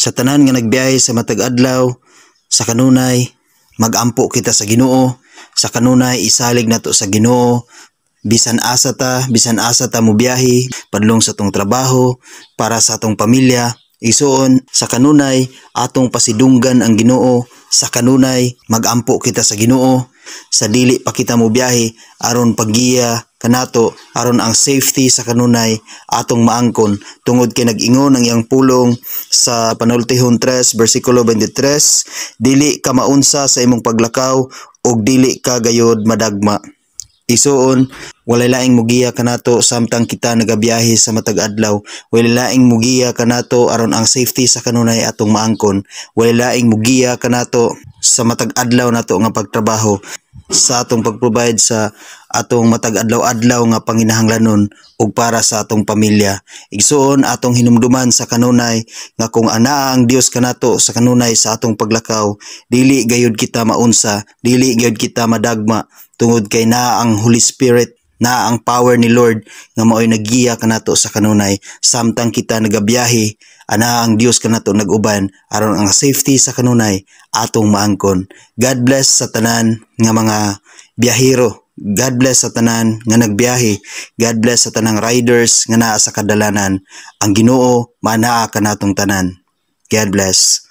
Sa tanan nga nagbiyahe sa matag adlaw, sa kanunay magampo kita sa Ginoo, sa kanunay isalig nato sa Ginoo. Bisan asa ta mo biyahe padlong sa tong trabaho para sa atong pamilya. Isuon sa kanunay atong pasidunggan ang Ginoo, sa kanunay magampo kita sa Ginoo, sa dili pa kita mo biyahe aron paggiya kanato, aron ang safety sa kanunay atong maangkon tungod kay nag-ingon ang iyang pulong sa Panultihon 3 bersikulo 23, dili ka maunsa sa imong paglakaw ug dili ka gayod madagma. Isuon, walay laing mugiya kanato samtang kita nagabiyahe sa matag adlaw. Walay laing mugiya kanato aron ang safety sa kanunay atong maangkon. Walay laing mugiya kanato sa matag adlaw nato nga pagtrabaho, sa atong pagprovide sa atong matag adlaw-adlaw nga panginahanglanon ug para sa atong pamilya. Igsuon atong hinumduman sa kanunay nga kung anaa ang Dios kanato sa kanunay sa atong paglakaw, dili gayud kita maunsa, dili gayud kita madagma tungod kay naa ang Holy Spirit, naa ang power ni Lord nga mao'y naggiya kanato sa kanunay samtang kita nagabiyahe. Ana ang Dios kanato nag-uban aron ang safety sa kanunay atong maangkon. God bless sa tanan nga mga biyahero. God bless sa tanan nga nagbiyahe. God bless sa tanang riders nga naa sa kadalanan. Ang Ginoo manaa kanatong tanan. God bless.